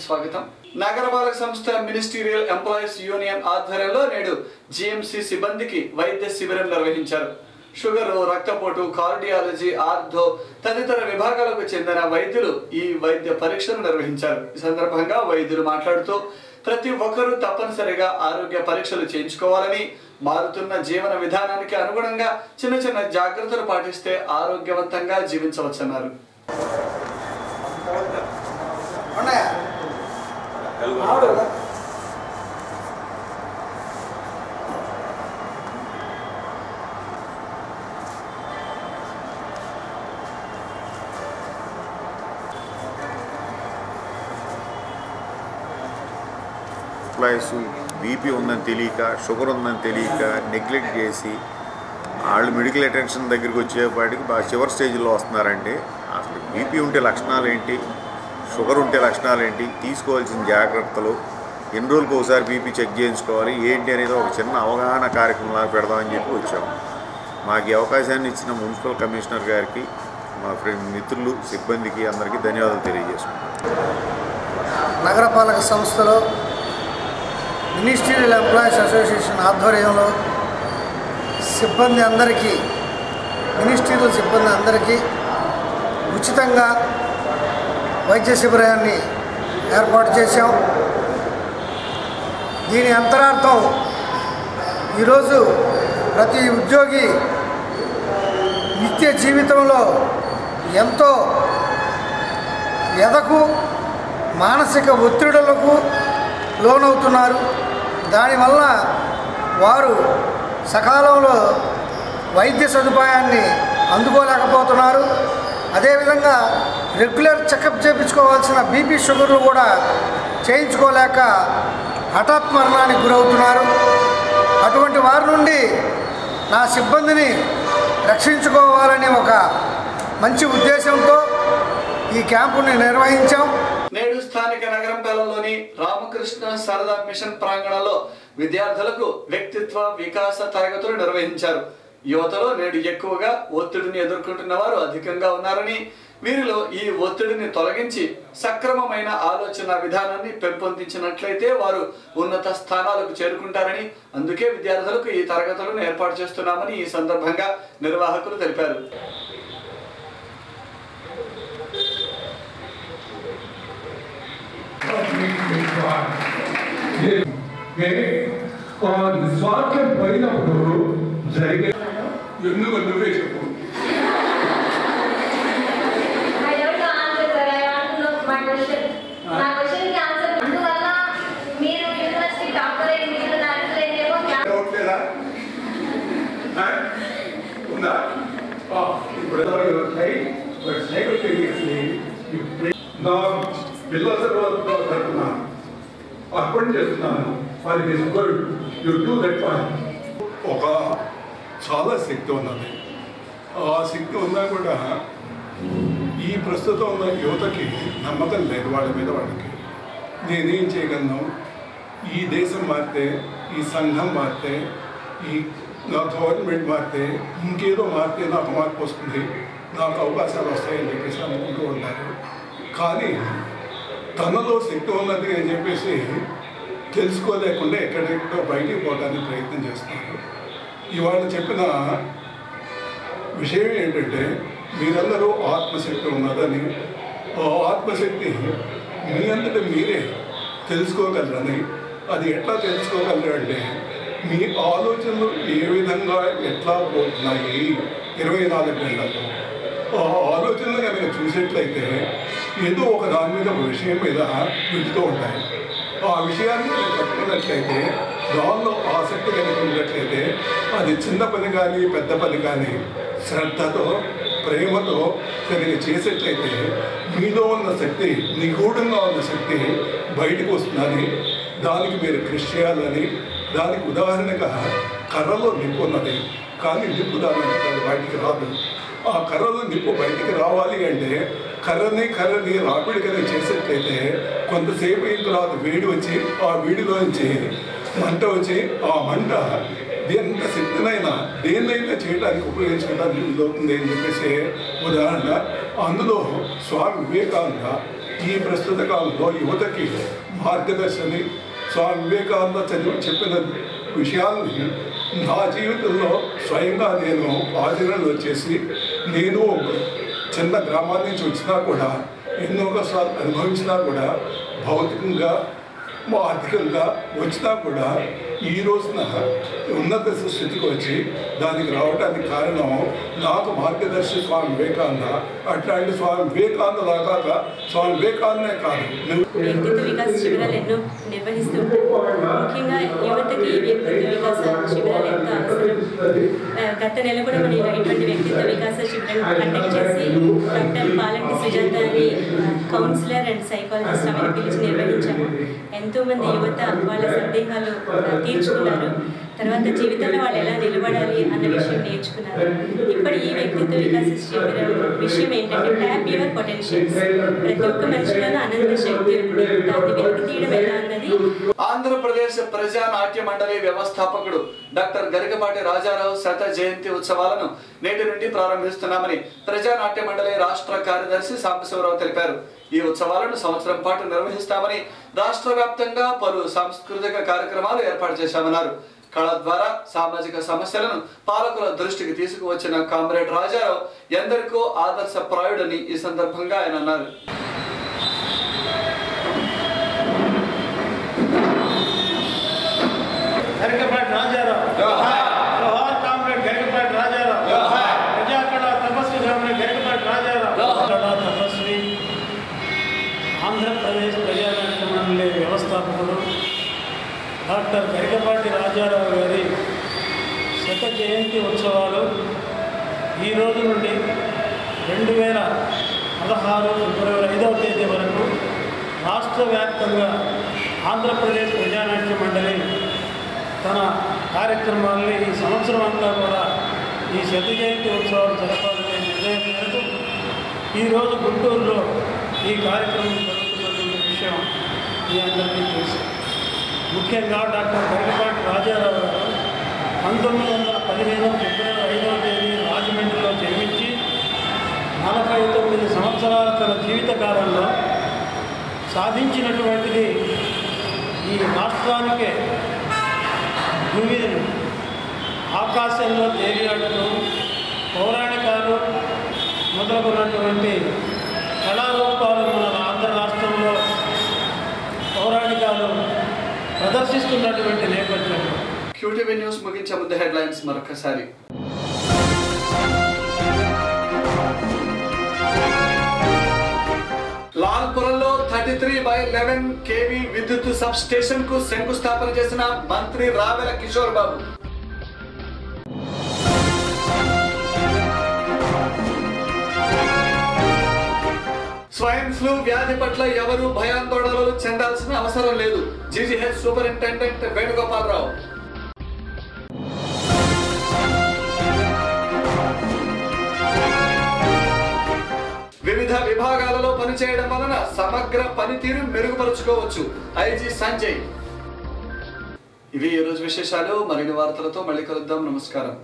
స్వాగతం. నగరపాలక సంస్థ మినిస్టీరియల్ ఎంప్లాయీస్ యూనియన్ ఆధ్వర్యంలో నేడు జీఎంసీ సిబ్బందికి వైద్య శిబిరం నిర్వహించారు. షుగర్, రక్తపోటు, కార్డియాలజీ, ఆర్థో తదితర విభాగాలకు చెందిన వైద్యులు ఈ వైద్య పరీక్షలు నిర్వహించారు. ఈ సందర్భంగా వైద్యులు మాట్లాడుతూ ప్రతి ఒక్కరూ తప్పనిసరిగా ఆరోగ్య పరీక్షలు చేయించుకోవాలని, మారుతున్న జీవన విధానానికి అనుగుణంగా చిన్న చిన్న జాగ్రత్తలు పాటిస్తే ఆరోగ్యవంతంగా జీవించవచ్చన్నారు. ఎంప్లాయీస్ బీపీ ఉందని తెలియక, షుగర్ ఉందని తెలియక నెగ్లెక్ట్ చేసి వాళ్ళు మెడికల్ అటెన్షన్ దగ్గరికి వచ్చేపాటికి బాగా చివరి స్టేజ్లో వస్తున్నారండి. అసలు బీపీ ఉంటే లక్షణాలు ఏంటి, షుగర్ ఉంటే లక్షణాలు ఏంటి, తీసుకోవాల్సిన జాగ్రత్తలు, ఎన్ని రోజులకు ఒకసారి బీపీ చెక్ చేయించుకోవాలి ఏంటి అనేది ఒక చిన్న అవగాహన కార్యక్రమంలాగా పెడదామని చెప్పి వచ్చాము. మాకు ఈ అవకాశాన్ని ఇచ్చిన మున్సిపల్ కమిషనర్ గారికి, మా మిత్రులు, సిబ్బందికి అందరికీ ధన్యవాదాలు తెలియజేసుకుంటాం. నగరపాలక సంస్థలో మినిస్ట్రియల్ ఎంప్లాయీస్ అసోసియేషన్ ఆధ్వర్యంలో మినిస్ట్రియల్ సిబ్బంది అందరికీ ఉచితంగా వైద్య శిబిరాన్ని ఏర్పాటు చేశాం. దీని అంతరార్థం ఈరోజు ప్రతి ఉద్యోగి నిత్య జీవితంలో ఎంతో ఎదకు, మానసిక ఒత్తిడులకు లోనవుతున్నారు. దానివల్ల వారు సకాలంలో వైద్య సదుపాయాన్ని అందుకోలేకపోతున్నారు. అదేవిధంగా రెగ్యులర్ చెకప్ చేయించుకోవాల్సిన బీపీ, షుగర్లు కూడా చేయించుకోలేక హఠాత్ మరణానికి గురవుతున్నారు. అటువంటి వారి నుండి నా సిబ్బందిని రక్షించుకోవాలని ఒక మంచి ఉద్దేశంతో ఈ క్యాంపుని నిర్వహించాం. నేడు స్థానిక నగరంపాలెంలోని రామకృష్ణ శారదా మిషన్ ప్రాంగణంలో విద్యార్థులకు వ్యక్తిత్వ వికాస తరగతులు నిర్వహించారు. యువతలో నేడు ఎక్కువగా ఒత్తిడిని ఎదుర్కొంటున్న వారు అధికంగా ఉన్నారని, వీరిలో ఈ ఒత్తిడిని తొలగించి సక్రమమైన ఆలోచన విధానాన్ని పెంపొందించినట్లయితే వారు ఉన్నత స్థానాలకు చేరుకుంటారని, అందుకే విద్యార్థులకు ఈ తరగతులను ఏర్పాటు చేస్తున్నామని ఈ సందర్భంగా నిర్వాహకులు తెలిపారు. స్వార్థం పోయినప్పుడు జరిగే ఎందుకు నువ్వే చెప్పు. నా పిల్లల తరఫున అర్పణ చేస్తున్నాను. ఒక చాలా శక్తి ఉన్నది. ఆ శక్తి ఉన్నా కూడా ఈ ప్రస్తుతం ఉన్న యువతకి నమ్మకం లేదు వాళ్ళ మీద. వాళ్ళకి నేనేం చేయగలను, ఈ దేశం మారితే, ఈ సంఘం మారితే, ఈ నా గవర్నమెంట్ మారితే, ఇంకేదో మారితే నాకు మార్పు వస్తుంది, నాకు అవకాశాలు వస్తాయని చెప్పేసి అనుకుంటూ ఉంటారు. కానీ తనలో శక్తి ఉన్నది అని చెప్పేసి తెలుసుకోలేకుండా ఎక్కడెక్కడో బయటికి పోవడానికి ప్రయత్నం చేస్తున్నారు. ఇవాళ చెప్పిన విషయం ఏంటంటే, మీరందరూ ఆత్మశక్తి ఉన్నదని, ఆ ఆత్మశక్తి మీ అంతటా మీరే తెలుసుకోగలరని. అది ఎట్లా తెలుసుకోగలరు అంటే, మీ ఆలోచనలు ఏ విధంగా ఎట్లా పోతున్నాయి 24 గంటల్లో. ఆ ఆలోచనలు కనుక చూసేట్లయితే ఏదో ఒక దాని మీద, ఒక విషయం మీద వెళుతూ ఉంటాయి. ఆ విషయాన్ని పట్టుకున్నట్లయితే, దానిలో ఆసక్తి కలిగి ఉన్నట్లయితే, అది చిన్న పని కానీ పెద్ద పని కానీ శ్రద్ధతో, ప్రేమతో కనుక చేసేట్లయితే మీలో ఉన్న శక్తి, నిగూఢంగా ఉన్న శక్తి బయటకు వస్తుందని, దానికి మీరు కృషి చేయాలని. దానికి ఉదాహరణగా కర్రలో నిప్పు ఉన్నది, కానీ నిప్పు దాని బయటికి రాదు. ఆ కర్రలో నిప్పు బయటికి రావాలి అంటే కర్రని రాపిడి కనుక చేసేట్లయితే కొంతసేపు అయిన తర్వాత వేడి వచ్చి, ఆ వేడిలోంచి మంట వచ్చి, ఆ మంట ఎంత శక్తినైనా దేన్నైనా చేయడానికి ఉపయోగించుకోవడానికి వీలవుతుంది అని చెప్పేసి ఉదాహరణ. అందులో స్వామి వివేకానంద ఈ ప్రస్తుత కాలంలో యువతకి మార్గదర్శని స్వామి వివేకానంద చెప్పిన విషయాల్ని నా జీవితంలో స్వయంగా నేను ఆచరణలో చేసి నేను చిన్న గ్రామాల నుంచి వచ్చినా కూడా ఎన్నో కష్టాలు అనుభవించినా కూడా భౌతికంగా ఆర్థికంగా వచ్చినా కూడా ఈ రోజున ఉన్నత స్థితికి వచ్చి దానికి రావడానికి కారణం నాకు మార్గదర్శి స్వామి వివేకానంద. అట్లాంటి స్వామి వివేకానంద లాగా స్వామి వివేకానందే కాదు. వ్యక్తిత్వ వికాస శిబిరాలు ఎన్నో నిర్వహిస్తుంటారు. ముఖ్యంగా యువతకి వ్యక్తిత్వ వికాస శిబిరాలు ఎంతో అవసరం. గత నెల కూడా మనం ఇటువంటి వ్యక్తిత్వ వికాస శిబిరం కండక్ట్ చేసి డాక్టర్ పాలంటి సుజాత అని కౌన్సిలర్ అండ్ సైకాలజిస్ట్ ఆమెను పిలిచి నిర్వహించాము. ఎంతోమంది యువత వాళ్ళ సందేహాలు తీర్చుకున్నారు. తర్వాత జీవితంలో వాళ్ళు ఎలా నిలబడాలి అన్న విషయం నేర్చుకున్నారు. ఇప్పుడు ఈ వ్యక్తిత్వ వికాస శిబిరం విషయం ఏంటంటే ట్యాప్ యువర్ పొటెన్షియల్స్. ప్రతి ఒక్క మనిషిలోనూ అనంత శక్తి ఉంది, దాన్ని వెలికి తీయడం ఎలా అన్నది. ఆంధ్రప్రదేశ్ ప్రజా నాట్య మండలి వ్యవస్థాపకుడు డాక్టర్ గరికపాటి రాజారావు శత జయంతి ఉత్సవాలను నేటి నుండి ప్రారంభిస్తున్నామని ప్రజా నాట్య మండలి రాష్ట్ర కార్యదర్శి సాంబశివరావు తెలిపారు. ఈ ఉత్సవాలను సంవత్సరం పాటు నిర్వహిస్తామని, రాష్ట్ర వ్యాప్తంగా పలు సాంస్కృతిక కార్యక్రమాలు ఏర్పాటు చేశామన్నారు. కళ ద్వారా సామాజిక సమస్యలను పాలకుల దృష్టికి తీసుకువచ్చిన కామ్రేడ్ రాజారావు ఎందరికో ఆదర్శప్రాయుడని ఈ సందర్భంగా ఆయన అన్నారు. గరికపాటి రాజారావు జోహార్. కామ్రేడ్ గరికపాటి రాజారావు జోహార్. ప్రజాకళా తపస్వి కామ్రేడ్ గరికపాటి రాజారావు కళా తపస్వి, ఆంధ్రప్రదేశ్ ప్రజానాట్య మండలి వ్యవస్థాపకుడు డాక్టర్ గరికపాటి రాజారావు గారి శత జయంతి ఉత్సవాలు ఈ రోజు నుండి 2016 ఫిబ్రవరి 5వ తేదీ వరకు రాష్ట్ర వ్యాప్తంగా ఆంధ్రప్రదేశ్ ప్రజానాట్య మండలి తన కార్యక్రమాల్ని ఈ సంవత్సరం అంతా కూడా ఈ శత జయంతి ఉత్సవాలు జరపాలనే నిర్ణయం మేరకు ఈరోజు గుంటూరులో ఈ కార్యక్రమం జరుగుతున్నటువంటి విషయం మీ అందరికీ తెలుసు. ముఖ్యంగా డాక్టర్ గరికపాటి రాజారావు గారు 1915 ఫిబ్రవరి 5వ తేదీ రాజమండ్రిలో జన్మించి 49 సంవత్సరాల తన జీవితకాలంలో సాధించినటువంటిది ఈ రాష్ట్రానికే భూమిని ఆకాశంలో తేలియాడుతూ పౌరాణికాలు మొదలుకున్నటువంటి కళారూపాలు మన ఆంధ్ర రాష్ట్రంలో పౌరాణికాలు ప్రదర్శిస్తున్నటువంటి నేపథ్యంలో క్యూటీవీ న్యూస్ ముగించే ముందు హెడ్లైన్స్ మరొకసారి. లాల్పురంలో 33/11 kV విద్యుత్ సబ్ స్టేషన్ కు శంకుస్థాపన చేసిన మంత్రి రావెల కిషోర్ బాబు. స్వైన్ ఫ్లూ వ్యాధి పట్ల ఎవరూ భయాందోళనలు చెందాల్సిన అవసరం లేదు, జీజీహెచ్ సూపరింటెండెంట్ వేణుగోపాలరావు. వివిధ విభాగాలలో పనిచేయడం వలన సమగ్ర పనితీరు మెరుగుపరుచుకోవచ్చు, ఐజీ సంజయ్. ఇవి ఈ రోజు విశేషాలు. మరిన్ని వార్తలతో మళ్ళీ కలుద్దాం. నమస్కారం.